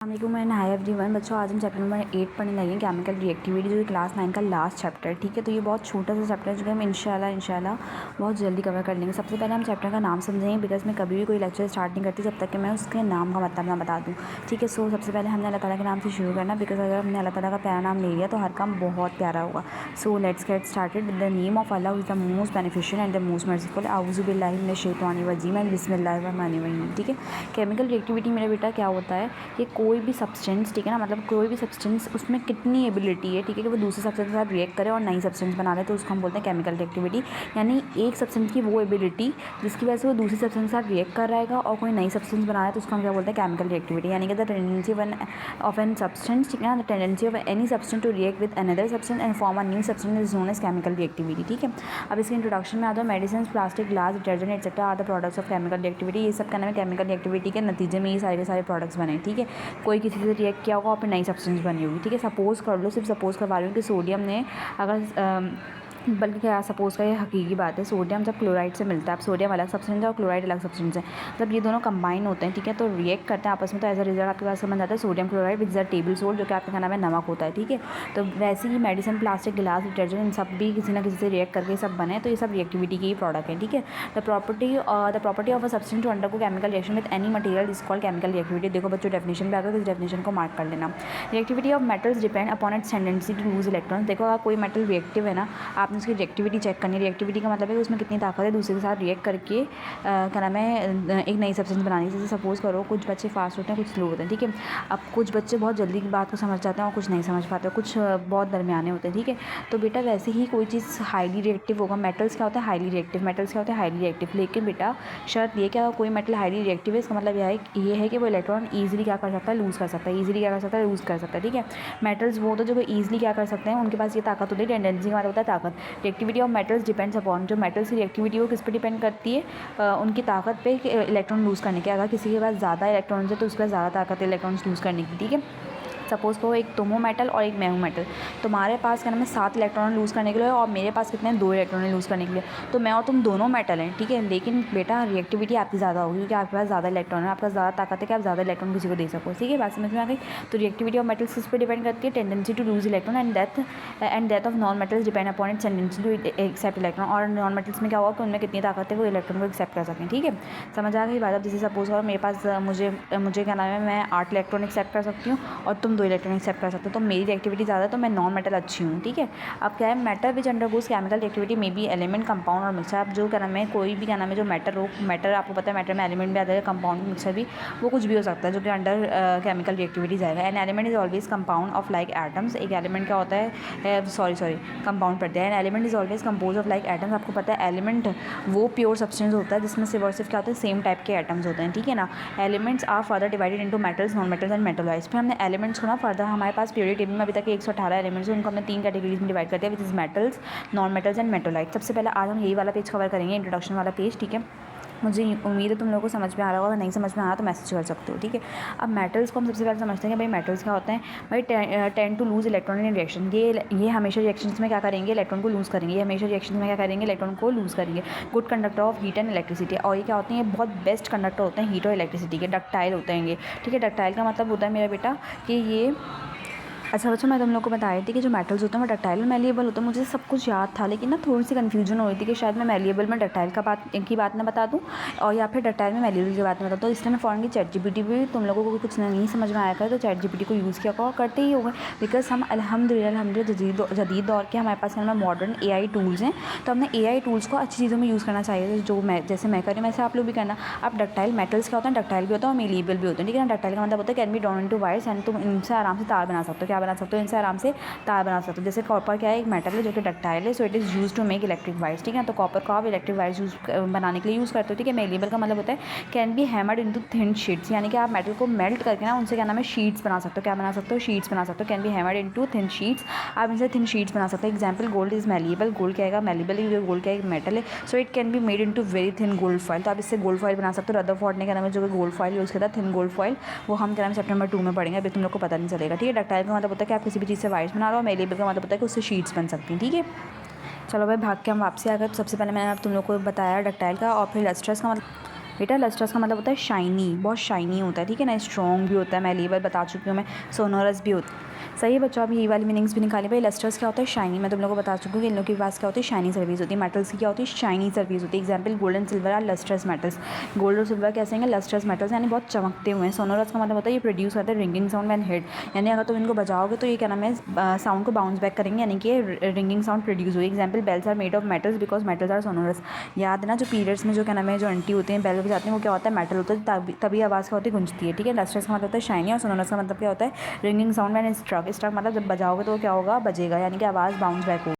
अस्सलाम and hi everyone. बच्चों आज हम चैप्टर नंबर 8 पढ़ने लगे केमिकल रिएक्टिविटी, जो कि क्लास 9 का लास्ट चैप्टर है। ठीक है, तो ये बहुत छोटा सा चैप्टर है जो कि हम इंशाल्लाह बहुत जल्दी कवर कर लेंगे। सबसे पहले हम चैप्टर का नाम समझेंगे, बिकॉज मैं कभी भी कोई लेक्चर स्टार्ट नहीं करती जब तक कि मैं उसके नाम का मतलब ना बता दूँ। ठीक है, सो सबसे पहले हमने अल्लाह ताला के नाम से शुरू करना, बिकॉज अगर हमने अल्लाह ताला का प्यारा नाम ले लिया तो हर काम बहुत प्यारा होगा। So let's get started with the name of Allah is the most beneficial and the most merciful. औज़ु बिल्लाहि मिनश शैतानिर रजीम एंड बिस्मिल्लाहिर रहमानिर रहीम। ठीक है, केमिकल रिएक्टिविटी मेरा बेटा क्या होता है कि कोई भी सब्सटेंस, ठीक है ना, मतलब कोई भी सब्सटेंस उसमें कितनी एबिलिटी है, ठीक है, कि वो दूसरे सब्सटेंस के साथ रिएक्ट करे और नई सब्सटेंस बना ले, तो उसको हम बोलते हैं केमिकल रिएक्टिविटी। यानी एक सब्सटेंस की वो एबिलिटी जिसकी वजह से वो दूसरी सब्सटेंस के साथ रिएक्ट कर रहेगा और कोई नई सब्सटेंस बना रहा है, तो उसको हम क्या बोलते हैं, केमिकल रिएक्टिविटी। यानी कि the tendency of an substance, ठीक है ना, the tendency of any substance to react with another substance and form a new substance is known as chemical reactivity. ठीक है, अब इसके इंट्रोडक्शन में आता है medicine, plastic, glass, detergent etcetera are the products of chemical reactivity. ये सब कहना है केमिकल रिएक्टिविटी के नतीजे में ये सारे प्रोडक्ट्स बने। ठीक है, कोई किसी से रिएक्ट किया होगा और फिर नई सब्सटेंस बनी होगी। ठीक है, सपोज़ कर लो, सिर्फ सपोज़ करवा रही हूँ कि सोडियम ने अगर बल्कि क्या सपोज़ का ये हकीकी बात है, सोडियम जब क्लोराइड से मिलता है, अब सोडियम अलग सब्सटेंस है और क्लोराइड अलग सब्सटेंस है, जब ये दोनों कंबाइन होते हैं, ठीक है, तो रिएक्ट करते हैं आपस में, तो एज अ रिजल्ट आपके पास बन जाता है sodium chloride with the table salt, जो कि आपके खाना में नमक होता है। ठीक है, तो वैसे ही मेडिसिन, प्लास्टिक, गिलास, डिटर्जेंट, इन सब भी किसी ना किसी से रिएक्ट करके सब बने, तो ये सब रिएक्टिविटी के ही प्रोडक्ट है। ठीक है, the property of a substance to undergo chemical reaction with any material is called chemical reactivity. देखो बच्चों, डेफिनेशन पे आकर तो इस डेफिनेशन को मार्क कर लेना। Reactivity of metals depend upon its tendency to lose electrons. देखो अगर कोई मेटल रिएक्टिव है ना, आपने उसकी रिएक्टिविटी चेक करनी। रिएक्टिविटी का मतलब है कि उसमें कितनी ताकत है दूसरे के साथ रिएक्ट करके क्या नाम है एक नई सब्सटेंस बनाने। जैसे सपोज़ करो कुछ बच्चे फास्ट होते हैं, कुछ स्लो होते हैं। ठीक है, अब कुछ बच्चे बहुत जल्दी की बात को समझ जाते हैं और कुछ नहीं समझ पाते, कुछ बहुत दरमियाने होते हैं। ठीक है, तो बेटा वैसे ही कोई चीज़ हाईली रिएक्टिव होगा। मेटल्स क्या होता है, हाईली रिएक्टिव। मेटल्स क्या होता है, हाईली रिएक्टिव। लेकिन बेटा शर्त ये क्या, कोई मेटल हाईली रिएक्टिव है, इसका मतलब ये है कि वो इलेक्ट्रॉन ईजिली क्या कर सकता है, लूज़ कर सकता है। ईजिली क्या कर सकता है, लूज़ कर सकता है। ठीक है, मेटल्स वो तो जो ईजिली क्या कर सकते हैं, उनके पास ये ताकत होती है, टेंडेंसी का मतलब होता है ताकत। Reactivity of metals depends upon, जो मेटल्स की रिएक्टिविटी वो किस पे डिपेंड करती है, उनकी ताकत पे इलेक्ट्रॉन लूज़ करने के। अगर किसी के पास ज़्यादा इलेक्ट्रॉन्स है तो उसके पास ज़्यादा ताकत है इलेक्ट्रॉन्स लूज़ करने की। ठीक है, सपोज़ करो एक तुम हो मेटल और एक मैं हूँ मेटल, तुम्हारे पास क्या नाम है 7 इलेक्ट्रॉन लूज़ करने के लिए और मेरे पास कितने 2 इलेक्ट्रॉन लूज़ करने के लिए, तो मैं और तुम दोनों मेटल हैं। ठीक है, लेकिन बेटा रिएक्टिविटी आपकी ज़्यादा होगी क्योंकि आपके पास ज़्यादा इलेक्ट्रॉन है, आपका ज़्यादा ताकत है कि आप ज़्यादा इलेक्ट्रॉन किसी को दे सको। ठीक है, बात समझ में आ गई। तो रिएक्टिविटी ऑफ मेटल्स किस पर डिपेंड करती है, tendency to lose electron and death of non metals depend upon its tendency to accept electron. और नॉन मेटल्स में क्या होगा कि उनमें कितनी ताकत है वो इलेक्ट्रॉन को एक्सेप्ट कर सकें। ठीक है, समझ आ गई बात। अब जैसे सपोज़ करो मेरे पास मुझे क्या नाम है, मैं 8 इलेक्ट्रॉन एक्सेप्ट कर सकती हूँ और तुम 2 इलेक्ट्रॉन एक्सेप्ट कर सकते हो, तो मेरी रिएक्टिविटी ज़्यादा है, तो मैं नॉन मेटल अच्छी हूँ। ठीक है, अब क्या है, matter which undergoes chemical reactivity में बी एलिमेंट, कंपाउंड और मिक्सर। अब जो क्या नाम है कोई भी क्या नाम है जो मैटर हो, मैटर आपको पता है मैटर में एलिमेंट भी आता है, कंपाउंड मिक्सर भी, वो कुछ भी हो सकता है जो कि अंडर केमिकल रिएक्टिविटी जाएगा। An element is always compound of like atoms. एक एलिमेंट क्या होता है, कंपाउंड पढ़ते हैं। An element is always compose of like atoms. आपको पता है एलिमेंट वो प्योर सब्सटेंस होता है जिसमें सिर्फ और सिर्फ क्या होता है, सेम टाइप के एटम्स होते हैं। ठीक है ना, elements are further divided into metals, non metals and metalloids. फिर हमने एलिमेंट्स को ना फर्दर, हमारे पास पीरियड टेबल में अभी तक 118 एलिमेंट्स हैं, उनको हमने 3 कैटेगरीज में डिवाइड करते हैं, which is metals, non metals and मेटोलाइट। सबसे पहले आज हम यही वाला पेज कवर करेंगे, इंट्रोडक्शन वाला पेज। ठीक है, मुझे उम्मीद है तुम लोगों को समझ में आ रहा होगा, अगर नहीं समझ में आ रहा तो मैसेज कर सकते हो। ठीक है, अब मेटल्स को हम सबसे पहले समझते हैं कि भाई मेटल्स क्या होते हैं। भाई tend to lose electron in reaction, ये हमेशा रिएक्शंस में क्या करेंगे, इलेक्ट्रॉन को लूज़ करेंगे। ये हमेशा रिएक्शन में क्या करेंगे, इलेक्ट्रॉन को लूज़ करेंगे। Good conductor of heat and electricity, और ये क्या होते हैं, ये बहुत बेस्ट कंडक्टर होते हैं हीट और इलेक्ट्रिसिटी के, डक्टाइल होते हैं ये। ठीक है, डक्टाइल का मतलब होता है मेरा बेटा कि ये, अच्छा बच्चों मैं तुम लोग को बता रही थी कि जो मेटल्स होते हैं वो डक्टाइल और मैलिएबल होते हैं। मुझे सब कुछ याद था, लेकिन ना थोड़ी सी कन्फ्यूजन हो रही थी कि शायद मैं मैलिएबल में डक्टाइल की बात ना बता दूं और या फिर डक्टाइल में मैलिएबल की बात ना बता दूं। तो इसलिए मैं फ़ौरन की चैट जीपीटी भी, तुम लोगों को कुछ नहीं समझ में आया कर तो चैट जीपीटी को यूज़ किया और करते ही होगा, बिकॉज हम अल्हम्दुलिल्लाह जदीद दौर के हमारे पास हमें मॉडर्न AI टूल्स हैं, तो हमने AI टूल्स को अच्छी चीज़ों में यूज़ करना चाहिए। जो मैं जैसे मैं कर रही हूँ वैसे आप लोग भी करना। अब डक्टाइल मेटल्स क्या होता है, डक्टाइल भी होता है और मैलिएबल भी होते हैं। ठीक है ना, डक्टाइल का मतलब होता है can be drawn into wires, and तुम इनसे आराम से तार बना सकते हो। क्या बना सकते हो, इनसे आराम से तार बना सकते हो। जैसे कॉपर क्या है, एक मेटल है जो कि डक्टाइल है, so it is use to make electric wires. ठीक है, तो कॉपर को आप इलेक्ट्रिक वायर्स बनाने के लिए यूज़ करते हो। ठीक है, मैलिएबल का मतलब होता है can be hammered into thin sheets, यानी कि आप मेटल को मेल्ट करके ना उनसे क्या नाम है शीट्स बना सकते हो। क्या बना सकते हो, शीट्स बना सकते हो। Can be hammered into thin sheets, आप इनसे थिन शीट्स बना सकते हो। Example gold is malleable, gold क्या है, मैलिएबल है, गोल्ड का एक मेटल है, so it can be made into very thin gold foil. तो आप इससे गोल्ड फॉइल बना सकते हो। रदरफोर्ड ने क्या नाम है जो गोल्ड फॉइल यूज़ किया था, थिन गोल्ड फॉइल, वो हम क्या नाम सेप्टेम्बर 2 में पढ़ेंगे, अभी तुम लोग को पता नहीं चलेगा। ठीक है, डक्टाइल का मतलब होता है कि आप किसी भी चीज़ से वायर्स बना रहे हो, मैलिएबल का मतलब होता है कि उससे शीट्स बन सकती हैं। ठीक है, चलो भाई भाग के हम वापसी आ गए। तो सबसे पहले मैंने अब तुम लोग को बताया डक्टाइल का, और फिर लस्ट्रस का मतलब बेटा लस्ट्रस का मतलब होता है शाइनी, बहुत शाइनी होता है, ठीक है ना, स्ट्रॉन्ग भी होता है, मैं लेवल बता चुकी हूँ मैं, सोनोरस भी होता है। सही है बच्चों, अभी ये वाली मीनिंग्स भी निकाली। भाई लस्ट्रस क्या होता है, शाइनी, मैं तुम लोगों को बता चुकी हूँ कि इन लोगों के पास क्या होती है, शाइनी सर्विस होती है। मेटल्स की क्या होती है, शाइनी सर्विस होती है। Example gold and silver are lustrous metals, gold और सिल्वर कैसे हैं, लस्ट्रस मेटल्स, यानी बहुत चमकते हुए हैं। सोनोरस का मतलब होता है ये प्रोड्यूस करते हैं रिंगिंग साउंड व्हेन हिट, यानी अगर तुम इनको बजाओगे तो ये क्या नाम है, साउंड को बाउंस बैक करेंगे, यानी कि रिंगिंग साउंड प्रोड्यूस हुई। Example bells are made of metals because metals are sonorous. याद है ना, जो पीरियड्स में जो क्या नाम है, जो आंटी होते हैं बेल बजाते हैं, वो क्या होता है, मेटल होता है, तभी आवाज़ क्या होती है, गूंजती है, ठीक है। लस्ट्रस का मतलब होता है शाइनी और सोनोरस का मतलब क्या होता है, ringing sound when struck. Struck मतलब जब बजाओगे तो क्या होगा, बजेगा, यानी कि आवाज़ बाउंस बैक होगी।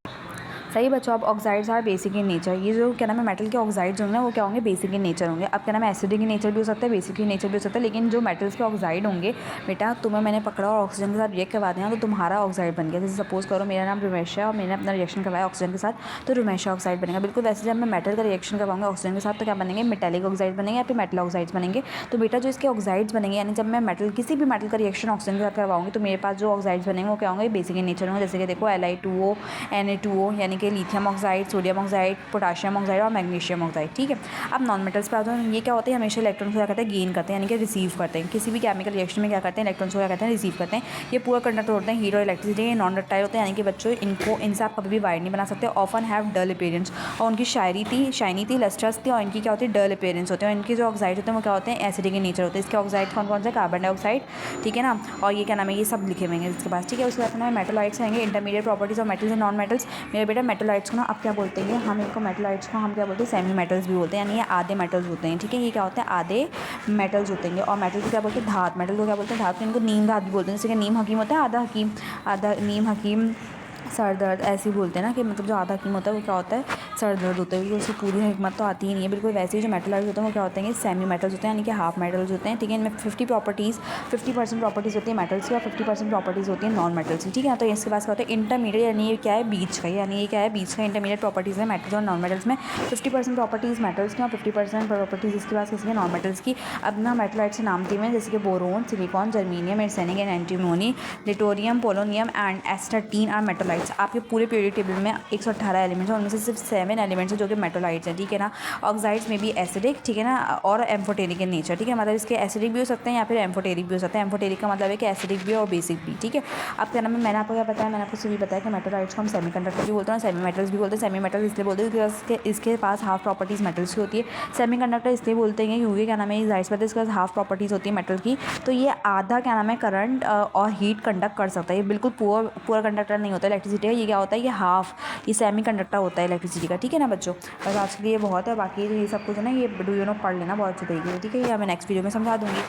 सही बच्चों, अब oxides are basic in nature, ये जो क्या नाम है मेटल के ऑक्साइड्स होंगे ना, वो क्या होंगे, बेसिक इन नेचर होंगे। अब क्या नाम है, एसिडिक इन नेचर भी हो सकता है, बेसिक इन नेचर भी हो सकता है, लेकिन जो मेटल्स के ऑक्साइड होंगे बेटा, तुम्हें मैंने पकड़ा और ऑक्सीजन के साथ रिएक्ट करवा दिया तो तुम्हारा ऑक्साइड बन गया। जैसे सपोज करो मेरा नाम रुमेश है और मैंने अपना रिएक्शन करवाया ऑक्सीजन के साथ, तो रुमेश ऑक्साइड बनेगा। बिल्कुल वैसे जब मैं मेटल का रिएक्शन करवाऊंगा ऑक्सीजन के साथ तो क्या बनेंगे, मेटेलिक ऑक्साइड बनेंगे या फिर मेटल ऑक्साइड्स बनेंगे। तो बेटा जो इसके ऑक्साइड्स बनेंगे, यानी जब मैं मेटल किसी भी मेटल का रिएक्शन ऑक्सीजन के साथ करवाऊंगी तो मेरे पास जो ऑक्साइड्स बनेंगे वो क्या होंगे, बेसिक इन नेचर होंगे। जैसे कि देखो Li2O, Na2O, यानी कि lithium oxide, sodium oxide, potassium oxide और मैग्नीशियम ऑक्साइड, ठीक है। अब नॉन मेटल्स पे आ जाओ, ये क्या होते हैं, हमेशा इलेक्ट्रॉन को क्या करते हैं, गेन करते हैं, यानी कि रिसीव करते हैं। किसी भी केमिकल रिएक्शन में क्या करते हैं, इलेक्ट्रॉन्स को क्या करते हैं, रिसीव करते हैं। ये पूरा कंडक्टर होते हैं, हीट और इलेक्ट्रिसिटी, ये नॉन डक्टाइल होते हैं, यानी कि बच्चों इनसे आप कभी भी वायर नहीं बना सकते। ऑफन हैव डल अपीयरेंस, और उनकी शाइनी थी, लस्ट्रस थी, और इनकी क्या होती है, डल अपीयरेंस होते हैं। इनके जो ऑक्साइड होते हैं वो क्या होते हैं, एसिडिक इन नेचर होते हैं। इसके ऑक्साइड कौन कौन से, कार्बन डाइऑक्साइड, ठीक है ना, और ये क्या नाम है, ये सब लिखे हुए हैं इसके पास, ठीक है। उसके बाद में मेटलाइट्स आएंगे, intermediate properties of metals and non metals. मेरे बेटा मेटलाइट्स को ना अब क्या बोलते हैं, हम इनको मेटलाइट्स को हम क्या बोलते हैं, सेमी मेटल्स भी बोलते हैं, यानी ये आधे मेटल्स होते हैं, ठीक है। ये क्या होते हैं, आधे मेटल्स होते हैं। और मेटल को क्या बोलते हैं, धात, मेटल को क्या बोलते हैं, धात। इनको नीम धात भी बोलते हैं, जैसे कि नीम हकीम होता है, आधा नीम हकीम सर दर्द, ऐसे ही बोलते हैं ना, कि मतलब जो आधा हकीम होता है वो क्या होता है, सर दर्द होता है, क्योंकि उसको पूरी हिकमत तो आती ही नहीं है। बिल्कुल वैसे ही जो मेटलाइट्स होते हैं वो क्या होते हैं, ये सेमी मेटल्स होते हैं, यानी कि हाफ मेटल्स होते हैं, ठीक है। इनमें 50% प्रॉपर्टीज़ होती है मेटल्स की और 50% प्रॉपर्टीज़ होती है नॉन मेटल्स की, ठीक है। तो इसके पास क्या होता है, इंटरमीडिएट, यानी ये क्या है, बीच का, यानी ये क्या है, बीच का। इंटरमीडिएट प्रॉपर्टीज़ है मेटल्स और नॉन मेटल्स में। 50% प्रॉपर्टीज़ मेटल्स की और 50% प्रॉपर्टीज़ इसके पास किसी के, नॉन मेटल्स की। अब ना मेटलाइट्स के नाम दिए हैं, जैसे कि boron, silicon, germanium, arsenic and antimony, tellurium, polonium and astatine are metalloids. आपके पूरे पीरियड टेबल में 118 एलिमेंट्स हैं, उनमें से सिर्फ 7 एलिमेंट्स हैं जो कि मेटोलाइट्स हैं, ठीक है ना। ऑक्साइड्स में भी एसिडिक, ठीक है ना, और एम्फोटेरिक इन नेचर, ठीक है। मतलब इसके एसिडिक भी हो सकते हैं या फिर एम्फोटेरिक भी हो सकते हैं। एम्फोटेरिक का मतलब है कि एसिडिक भी और बेसिक भी, ठीक है। अब क्या नाम है, मैंने आपको क्या बताया, मैंने आपको सभी बताया कि मेटोलाइट्स को हम सेमी कंडक्टर भी बोलते हैं, सेमी मेटल्स भी बोलते हैं। सेमी मेटल्स इसलिए बोलते हैं क्योंकि इसके पास हाफ प्रॉपर्टीज़ मेटल्स की होती है। सेमी कंडक्टर इसलिए बोलते हैं क्योंकि क्या नाम है, जाहिर सी बात है इसके पास हाफ प्रॉपर्टीज़ होती है मेटल की, तो ये आधा क्या नाम है, करंट और हीट कंडक्ट कर सकता है। ये बिल्कुल पूरा कंडक्टर नहीं होता इलेक्ट्रिसिटी का, ये क्या होता है, ये हाफ, ये सेमी कंडक्टर होता है इलेक्ट्रिसिटी का, ठीक है ना बच्चों। बस आज के लिए बहुत है, बाकी ये सब कुछ है ना, ये वीडियो पढ़ लेना बहुत अच्छी तरीके से, ठीक है। ये मैं नेक्स्ट वीडियो में समझा दूँगी।